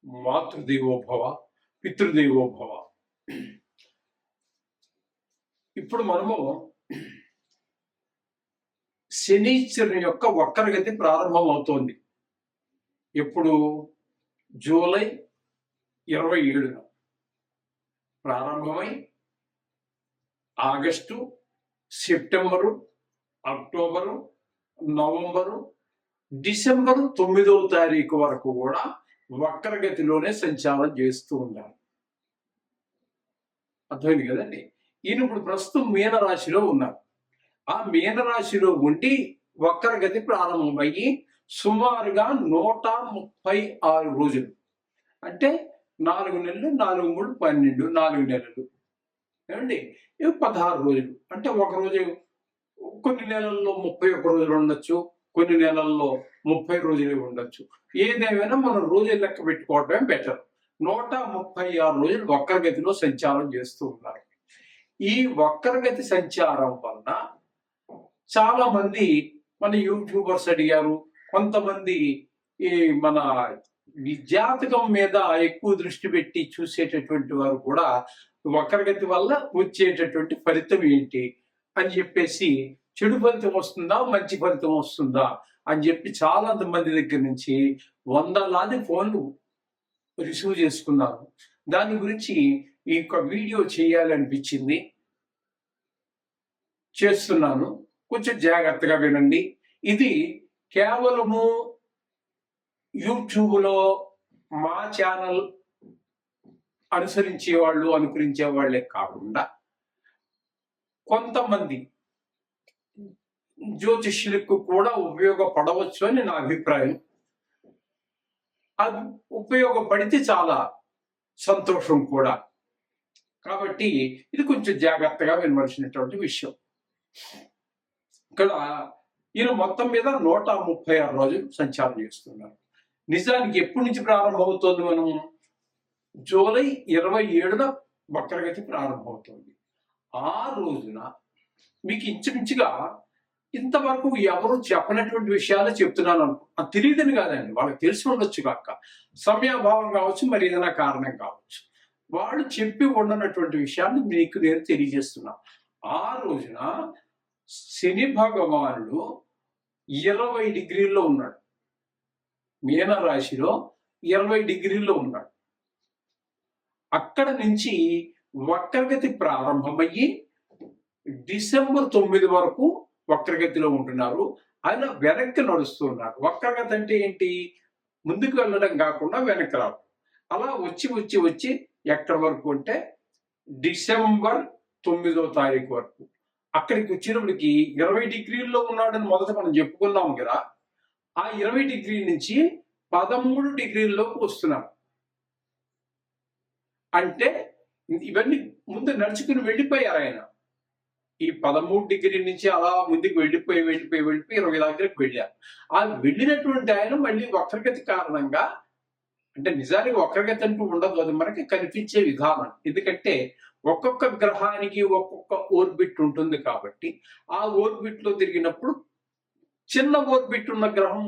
మాతృదేవోభవ, పితృదేవోభవ. ఇప్పుడు మనము శనీశ్వరుని యొక్క వక్రగతి ప్రారంభం అవుతోంది. ఎప్పుడు? జూలై 27న ప్రారంభమై August, September, October, November, December 9వ తారీఖు వరకు కూడా వక్రగతిలోనే సంచారం చేస్తూ ఉండాలి. అర్థమైంది కదండి. ఈయన ఇప్పుడు ప్రస్తుతం మీనరాశిలో ఉన్నారు. ఆ మీనరాశిలో ఉండి వక్రగతి ప్రారంభమయ్యి సుమారుగా 136 రోజులు, అంటే 4 నెలలు, 4 3 12, 4 నెలలు ఏమండి, 16 రోజులు. అంటే ఒక రోజు, కొన్ని నెలల్లో 31 రోజులు ఉండొచ్చు, కొన్ని నెలల్లో 30 రోజులు ఉండొచ్చు. ఏదేమైనా మనం రోజులు లెక్క పెట్టుకోవడమే బెటర్. 136 రోజులు వక్రగతిలో సంచారం చేస్తూ ఉన్నారు. ఈ వక్రగతి సంచారం వలన చాలా మంది మన యూట్యూబర్స్ అడిగారు, కొంతమంది ఈ మన జాతకం మీద ఎక్కువ దృష్టి పెట్టి చూసేటటువంటి వారు కూడా వక్రగతి వల్ల వచ్చేటటువంటి ఫలితం ఏంటి అని చెప్పేసి, చెడు ఫలితం వస్తుందా మంచి ఫలితం వస్తుందా అని చెప్పి చాలా మంది దగ్గర నుంచి వందలాది ఫోన్లు రిసీవ్ చేసుకున్నారు. దాని గురించి ఈ యొక్క వీడియో చేయాలనిపించింది, చేస్తున్నాను. కొంచెం జాగ్రత్తగా వినండి. ఇది కేవలము యూట్యూబ్లో మా ఛానల్ అనుసరించే వాళ్ళు, అనుకరించే వాళ్ళే కాకుండా కొంతమంది జ్యోతిష్యులకు కూడా ఉపయోగపడవచ్చు అని నా అభిప్రాయం. అది ఉపయోగపడితే చాలా సంతోషం కూడా. కాబట్టి ఇది కొంచెం జాగ్రత్తగా వినవలసినటువంటి విషయం. ఇక్కడ ఈయన మొత్తం మీద 136 రోజులు సంచారం చేస్తున్నారు. నిజానికి ఎప్పటి నుంచి ప్రారంభమవుతోంది? మనం జూలై 27న వక్రగతి ప్రారంభమవుతోంది. ఆ రోజున మీకు ఇంచుమించుగా ఇంతవరకు ఎవరు చెప్పనటువంటి విషయాలు చెప్తున్నాను అనుకో. అది తెలియదని కాదండి, వాళ్ళకి తెలిసి ఉండొచ్చు కాక, సమయాభావం కావచ్చు, మరి ఏదైనా కారణం కావచ్చు. వాళ్ళు చెప్పి ఉండనటువంటి విషయాన్ని మీకు నేను తెలియజేస్తున్నా. ఆ రోజున శని భగవానుడు 20 డిగ్రీల్లో ఉన్నాడు. మీనరాశిలో 20 డిగ్రీల్లో ఉన్నాడు. అక్కడ నుంచి వక్రగతి ప్రారంభమయ్యి డిసెంబర్ 9 వరకు వక్రగతిలో ఉంటున్నారు. ఆయన వెనక్కి నడుస్తూ ఉన్నారు. వక్రగతి అంటే ఏంటి? ముందుకు వెళ్ళడం కాకుండా వెనక్కి రావడం. అలా వచ్చి వచ్చి వచ్చి ఎక్కడి వరకు అంటే డిసెంబర్ 9వ తారీఖు వరకు. అక్కడికి వచ్చినప్పటికి 20 డిగ్రీల్లో ఉన్నాడని మొదట మనం చెప్పుకున్నాం కదా. ఆ 20 డిగ్రీ నుంచి 13 డిగ్రీల్లోకి వస్తున్నారు. అంటే ఇవన్నీ ముందు నడుచుకుని వెళ్ళిపోయారు ఆయన. ఈ 13 డిగ్రీ నుంచి అలా ముందుకు వెళ్ళిపోయి 20 దగ్గరకు వెళ్ళారు. ఆ వెళ్ళినటువంటి ఆయన మళ్ళీ వక్రగతి కారణంగా, అంటే నిజానికి వక్రగతి అంటూ ఉండదు, అది మనకి కనిపించే విధానం. ఎందుకంటే ఒక్కొక్క గ్రహానికి ఒక్కొక్క ఓర్బిట్ ఉంటుంది కాబట్టి, ఆ ఓర్బిట్ లో తిరిగినప్పుడు చిన్న ఓర్బిట్ ఉన్న గ్రహం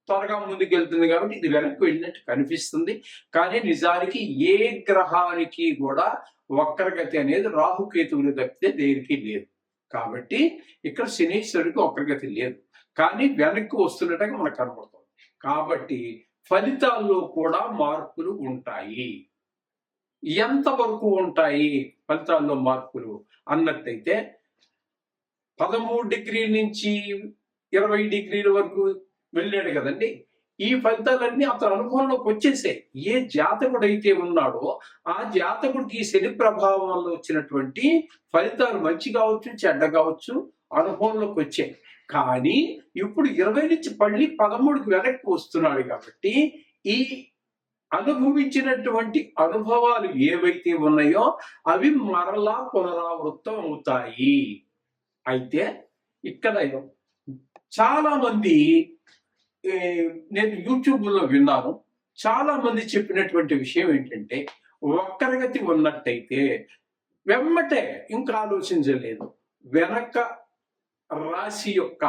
త్వరగా ముందుకు వెళ్తుంది కాబట్టి ఇది వెనక్కి వెళ్ళినట్టు కనిపిస్తుంది. కానీ నిజానికి ఏ గ్రహానికి కూడా వక్రగతి అనేది రాహుకేతువులు తప్పితే దేనికి లేదు. కాబట్టి ఇక్కడ శనీశ్వరుడికి వక్రగతి లేదు, కానీ వెనక్కి వస్తున్నట్టుగా మనకు కనబడుతుంది. కాబట్టి ఫలితాల్లో కూడా మార్పులు ఉంటాయి. ఎంతవరకు ఉంటాయి ఫలితాల్లో మార్పులు అన్నట్టయితే, 13 డిగ్రీల నుంచి 20 డిగ్రీల వరకు వెళ్ళాడు కదండి. ఈ ఫలితాలన్నీ అతని అనుభవంలోకి వచ్చేసాయి. ఏ జాతకుడైతే ఉన్నాడో ఆ జాతకుడికి శని ప్రభావం వల్ల వచ్చినటువంటి ఫలితాలు మంచి కావచ్చు, చెడ్డ కావచ్చు, అనుభవంలోకి వచ్చాయి. కానీ ఇప్పుడు 20 నుంచి మళ్ళీ 13కి వెనక్కి వస్తున్నాడు కాబట్టి ఈ అనుభవించినటువంటి అనుభవాలు ఏవైతే ఉన్నాయో అవి మరలా పునరావృతం అవుతాయి. అయితే ఇక్కడ చాలా మంది, నేను యూట్యూబ్లో విన్నాను, చాలా మంది చెప్పినటువంటి విషయం ఏంటంటే, వక్రగతి ఉన్నట్టయితే వెమ్మటే ఇంకా ఆలోచించలేదు, వెనక రాశి యొక్క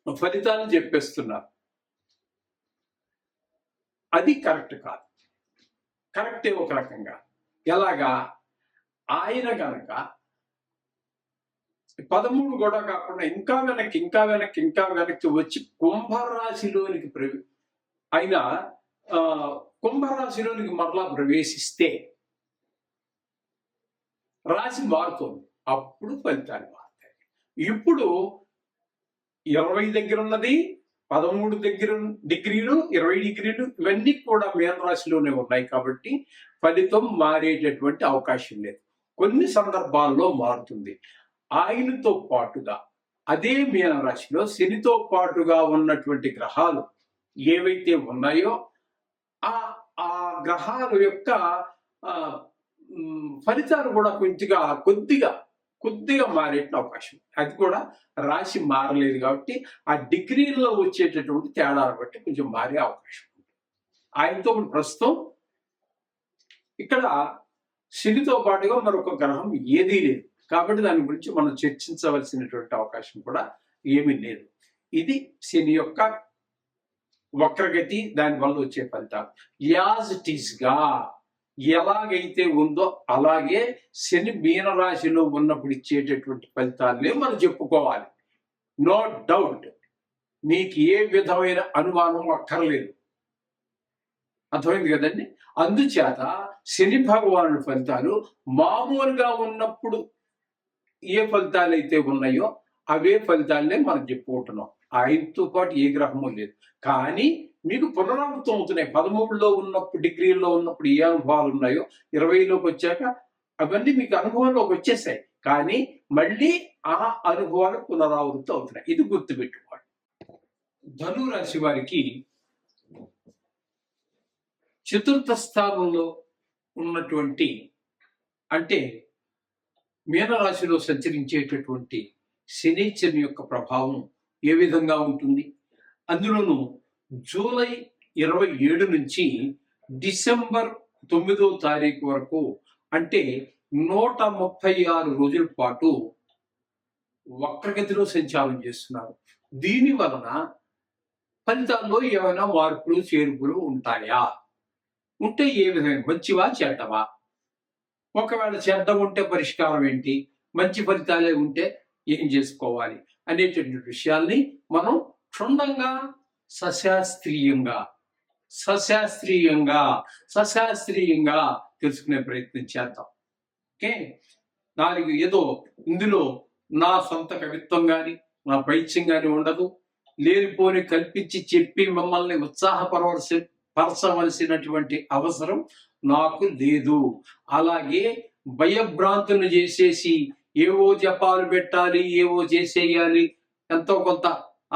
ఫలితాలు చెప్పేస్తున్నారు. అది కరెక్ట్ కాదు. కరెక్టే ఒక రకంగా. ఎలాగా? ఆయన కనుక 13 కూడా కాకుండా ఇంకా వెనక్కి వచ్చి కుంభరాశిలోనికి ఆయన కుంభరాశిలోనికి మరలా ప్రవేశిస్తే రాశి మారుతుంది. అప్పుడు ఫలితాలు మారుతాయి. ఇప్పుడు 20 దగ్గర ఉన్నది 13 డిగ్రీలు 20 డిగ్రీలు ఇవన్నీ కూడా మీన రాశిలోనే ఉన్నాయి కాబట్టి ఫలితం మారేటటువంటి అవకాశం లేదు. కొన్ని సందర్భాల్లో మారుతుంది. ఆయనతో పాటుగా అదే మీన రాశిలో శనితో పాటుగా ఉన్నటువంటి గ్రహాలు ఏవైతే ఉన్నాయో ఆ గ్రహాల యొక్క ఫలితాలు కూడా కొద్దిగా మారేట అవకాశం. అది కూడా రాశి మారలేదు కాబట్టి ఆ డిగ్రీల్లో వచ్చేటటువంటి తేడాలు బట్టి కొంచెం మారే అవకాశం ఉంది. ఆయనతో ప్రస్తుతం ఇక్కడ శనితో పాటుగా మరొక గ్రహం ఏదీ లేదు కాబట్టి దాని గురించి మనం చర్చించవలసినటువంటి అవకాశం కూడా ఏమీ లేదు. ఇది శని యొక్క వక్రగతి, దానివల్ల వచ్చే ఫలితాలు. యాజ్ ఇట్ ఈస్ గా ఎలాగైతే ఉందో అలాగే శని మీన రాశిలో ఉన్నప్పుడు ఇచ్చేటటువంటి ఫలితాలనే మనం చెప్పుకోవాలి. నో డౌట్, మీకు ఏ విధమైన అనుమానం అక్కర్లేదు. అర్థమైంది కదండి. అందుచేత శని భగవానుడి ఫలితాలు మామూలుగా ఉన్నప్పుడు ఏ ఫలితాలు అయితే ఉన్నాయో అవే ఫలితాలనే మనం చెప్పుకుంటున్నాం. ఆయనతో పాటు ఏ గ్రహము లేదు. కానీ మీకు పునరావృతం అవుతున్నాయి. 13లో ఉన్నప్పుడు డిగ్రీల్లో ఉన్నప్పుడు ఏ అనుభవాలు ఉన్నాయో 20లోకి వచ్చాక అవన్నీ మీకు అనుభవంలోకి వచ్చేసాయి. కానీ మళ్ళీ ఆ అనుభవాలు పునరావృతం అవుతున్నాయి. ఇది గుర్తుపెట్టుకోండి. ధను రాశి వారికి చతుర్థ స్థానంలో ఉన్నటువంటి అంటే మీనరాశిలో సంచరించేటటువంటి శనిచరుని యొక్క ప్రభావం ఏ విధంగా ఉంటుంది? అందులోనూ జూలై 27 నుంచి డిసెంబర్ 9వ తారీఖు వరకు అంటే 136 రోజుల పాటు వక్రగతిలో సంచారం చేస్తున్నారు. దీని వలన ఫలితాల్లో ఏమైనా మార్పులు చేర్పులు ఉంటాయా? ఉంటే ఏ విధంగా, మంచివా చెడ్డవా? ఒకవేళ చెడ్డ ఉంటే పరిష్కారం ఏంటి, మంచి ఫలితాలే ఉంటే ఏం చేసుకోవాలి అనేటువంటి విషయాల్ని మనం క్షుణ్ణంగా సశాస్త్రీయంగా తెలుసుకునే ప్రయత్నం చేద్దాం. ఓకే, నాకు ఏదో ఇందులో నా సొంత కవిత్వం కానీ నా పైత్యం కానీ ఉండదు. లేనిపోని కల్పించి చెప్పి మిమ్మల్ని ఉత్సాహపరచవలసినటువంటి అవసరం నాకు లేదు. అలాగే భయభ్రాంతులు చేసేసి ఏవో జపాలు పెట్టాలి, ఏవో చేసేయాలి, ఎంతో కొంత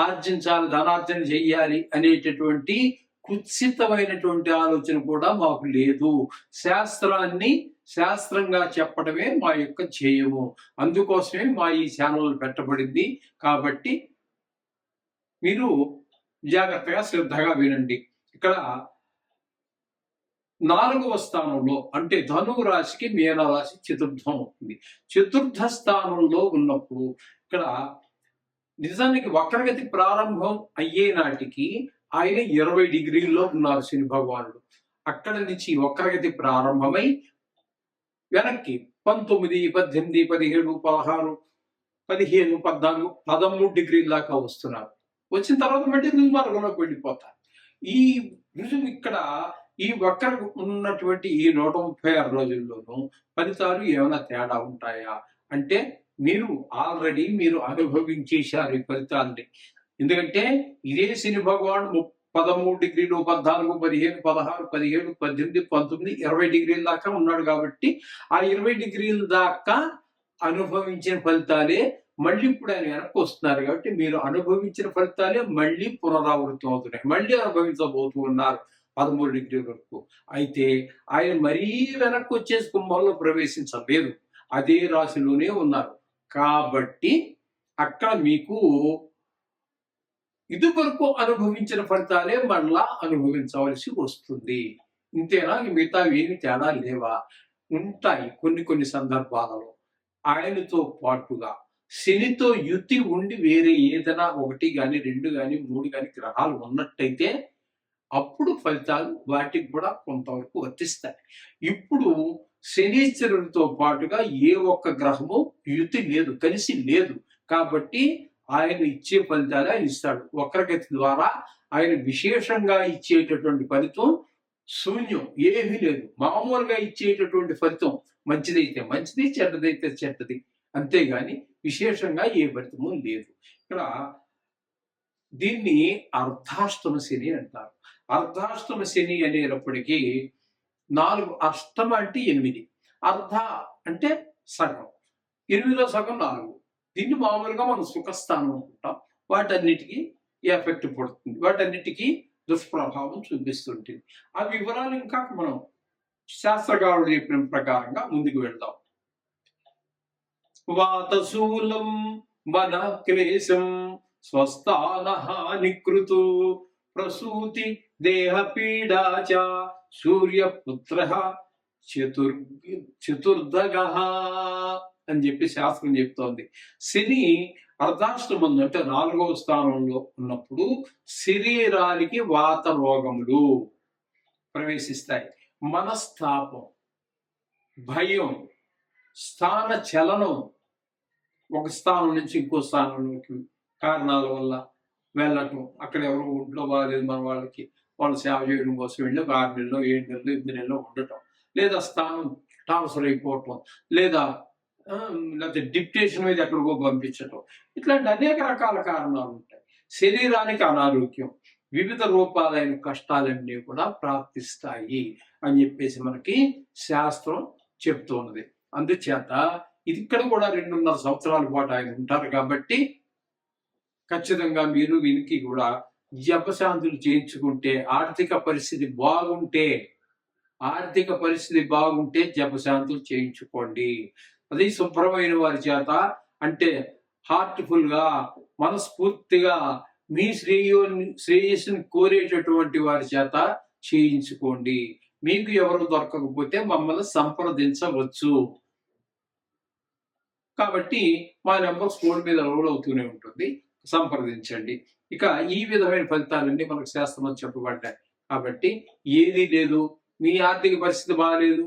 ఆర్జించాలి, ధనార్జన చెయ్యాలి అనేటటువంటి కుత్సితమైనటువంటి ఆలోచన కూడా మాకు లేదు. శాస్త్రంగా చెప్పడమే మా యొక్క ధ్యేయము. అందుకోసమే మా ఈ ఛానల్ పెట్టబడింది. కాబట్టి మీరు జాగ్రత్తగా శ్రద్ధగా వినండి. ఇక్కడ 4వ స్థానంలో అంటే ధనువు రాశికి మీన రాశి చతుర్థం అవుతుంది. చతుర్థ స్థానంలో ఉన్నప్పుడు ఇక్కడ నిజానికి వక్రగతి ప్రారంభం అయ్యే నాటికి ఆయన 20 డిగ్రీల్లో ఉన్నారు శని భగవానుడు. అక్కడ నుంచి వక్రగతి ప్రారంభమై వెనక్కి 19, 18, 17, 16, 15, 14, 13 డిగ్రీల దాకా వస్తున్నారు. వచ్చిన తర్వాత మళ్ళీ రుజుమార్గంలోకి వెళ్ళిపోతారు. ఈ రుజువు ఇక్కడ ఈ వక్ర ఉన్నటువంటి ఈ 136 రోజుల్లోనూ ఫలితాలు ఏమైనా తేడా ఉంటాయా అంటే మీరు అనుభవించేశారు ఈ ఫలితాన్ని. ఎందుకంటే ఇదే శని భగవానుడు 13 డిగ్రీలు, 14, 15, 16, 17, 18, 19, 20 డిగ్రీల దాకా ఉన్నాడు కాబట్టి ఆ 20 డిగ్రీల దాకా అనుభవించిన ఫలితాలే మళ్ళీ ఇప్పుడు ఆయన వెనక్కి వస్తున్నారు. కాబట్టి మీరు అనుభవించిన ఫలితాలే మళ్ళీ పునరావృతం అవుతున్నాయి. మళ్ళీ అనుభవించబోతూ ఉన్నారు 13 డిగ్రీల వరకు. అయితే ఆయన మరీ వెనక్కి వచ్చేసి కుంభంలో ప్రవేశించలేదు, అదే రాశిలోనే ఉన్నారు. కాబట్టి అక్కడ మీకు ఇదివరకు అనుభవించిన ఫలితాలే మళ్ళా అనుభవించవలసి వస్తుంది. ఇంతేనా? మిగతా ఏమి తేడా లేవా? ఉంటాయి కొన్ని సందర్భాలలో. ఆయనతో పాటుగా శనితో యుతి ఉండి వేరే ఏదైనా 1 కానీ 2 కానీ 3 కానీ గ్రహాలు ఉన్నట్టయితే అప్పుడు ఫలితాలు వాటికి కూడా కొంతవరకు వర్తిస్తాయి. ఇప్పుడు శనీశ్వరుడితో పాటుగా ఏ ఒక్క గ్రహము యుతి లేదు, కలిసి లేదు. కాబట్టి ఆయన ఇచ్చే ఫలితాలే ఆయన ఇస్తాడు. వక్రగతి ద్వారా ఆయన విశేషంగా ఇచ్చేటటువంటి ఫలితం శూన్యం, ఏమీ లేదు. మామూలుగా ఇచ్చేటటువంటి ఫలితం మంచిదైతే మంచిది, చెడ్డదైతే చెడ్డది, అంతేగాని విశేషంగా ఏ ఫలితము లేదు. ఇక్కడ దీన్ని అర్ధాష్టమ శని అంటారు. అర్ధాష్టమ శని అనేటప్పటికీ 4 అష్టమ అంటే 8, అర్ధ అంటే సగం, 8లో సగం 4. దీన్ని మామూలుగా మనం సుఖస్థానం అనుకుంటాం. వాటన్నిటికీ ఎఫెక్ట్ పడుతుంది, వాటన్నిటికీ దుష్ప్రభావం చూపిస్తుంటుంది. ఆ వివరాలు ఇంకా మనం శాస్త్రకారుడు చెప్పిన ప్రకారంగా ముందుకు వెళ్దాం. వాతశూలం వన క్లేశం స్వస్థానహానికృతు ప్రసూతి దేహ పీడాచ సూర్యపుత్ర చతుర్దగ అని చెప్పి శాస్త్రం చెప్తోంది. శని అర్ధాష్టమం అంటే 4వ స్థానంలో ఉన్నప్పుడు శరీరానికి వాత రోగములు ప్రవేశిస్తాయి. మనస్తాపం, భయం, స్థాన చలనం, ఒక స్థానం నుంచి ఇంకో స్థానంలోకి కారణాల వల్ల వెళ్ళటం, అక్కడ ఎవరు ఒంట్లో బాగాలేదు మన వాళ్ళకి, వాళ్ళు సేవ చేయడం కోసం వెళ్ళి 6 నెలలో 7 నెలలో 8 నెలలో ఉండటం, లేదా స్థానం ట్రాన్స్ఫర్ అయిపోవటం, లేకపోతే డిప్యుటేషన్ మీద ఎక్కడికో పంపించటం, ఇట్లాంటి అనేక రకాల కారణాలు ఉంటాయి. శరీరానికి అనారోగ్యం, వివిధ రూపాలైన కష్టాలన్నీ కూడా ప్రాప్తిస్తాయి అని చెప్పేసి మనకి శాస్త్రం చెప్తున్నది. అందుచేత ఇది ఇక్కడ కూడా 2.5 సంవత్సరాల పాటు ఆయన ఉంటారు కాబట్టి ఖచ్చితంగా మీరు వీరికి కూడా జపశాంతులు చేయించుకుంటే, ఆర్థిక పరిస్థితి బాగుంటే జపశాంతులు చేయించుకోండి. అది శుభ్రమైన వారి చేత, అంటే హార్ట్ఫుల్ గా, మనస్ఫూర్తిగా మీ శ్రేయస్సుని కోరేటటువంటి వారి చేత చేయించుకోండి. మీకు ఎవరు దొరకకపోతే మమ్మల్ని సంప్రదించవచ్చు. కాబట్టి మా నెంబర్ స్క్రీన్ మీద రోల్ అవుతూనే ఉంటుంది, సంప్రదించండి. ఇక ఈ విధమైన ఫలితాలన్నీ మనకు శాస్త్రంలో చెప్పబడ్డాయి. కాబట్టి ఏది లేదు, మీ ఆర్థిక పరిస్థితి బాగాలేదు,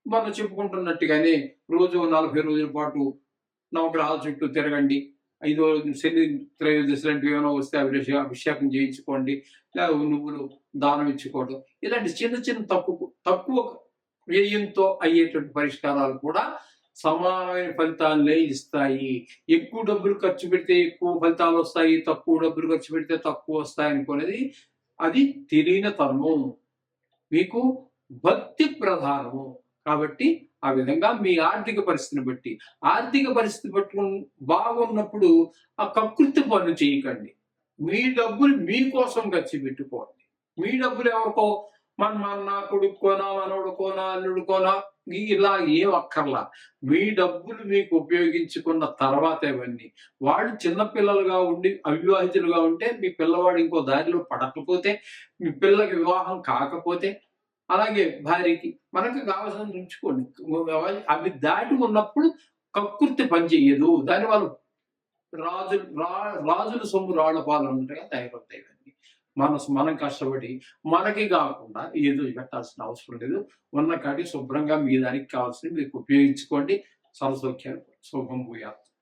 మనం చెప్పుకుంటున్నట్టుగానే రోజు 40 రోజుల పాటు నవగ్రహాల చుట్టూ తిరగండి, 5వ శని త్రయోదశి లాంటివి ఏమైనా వస్తే అభిషేకం చేయించుకోండి, లేదా నువ్వులు దానం ఇచ్చుకోవడం, ఇలాంటి చిన్న చిన్న తక్కువ వ్యయంతో అయ్యేటువంటి పరిష్కారాలు కూడా సమానమైన ఫలితాలనే ఇస్తాయి. ఎక్కువ డబ్బులు ఖర్చు పెడితే ఎక్కువ ఫలితాలు వస్తాయి, తక్కువ డబ్బులు ఖర్చు పెడితే తక్కువ వస్తాయి అనుకునేది అది తెలియని తరము. మీకు భక్తి ప్రధానము. కాబట్టి ఆ విధంగా మీ ఆర్థిక పరిస్థితిని బట్టి బాగున్నప్పుడు ఆ కకృతి పనులు చేయకండి. మీ డబ్బులు మీకోసం ఖర్చు పెట్టుకోండి. మీ డబ్బులు ఎవరికో మన కొడుకోనా, మనోడుకోనా, అల్లుడుకోనా, ఇలా ఏం అక్కర్లా. మీ డబ్బులు మీకు ఉపయోగించుకున్న తర్వాత ఇవన్నీ, వాళ్ళు చిన్నపిల్లలుగా ఉండి అవివాహితులుగా ఉంటే, మీ పిల్లవాడు ఇంకో దారిలో పడకపోతే, మీ పిల్లకి వివాహం కాకపోతే, అలాగే భార్యకి మనకు కావాల్సిన ఉంచుకోండి. అవి దాటి ఉన్నప్పుడు కకృతి పని చెయ్యదు. దానివల్ల రాజుల సొమ్ము రాళ్ల పాలన్నట్టుగా తయారవుతాయి. మనం కష్టపడి మనకి కాకుండా ఏదో పెట్టాల్సిన అవసరం లేదు. ఉన్న కాడి శుభ్రంగా మీ దానికి కావాల్సింది మీకు ఉపయోగించుకోండి. సర్వసౌఖ్యాలు శుభం భూయాత్.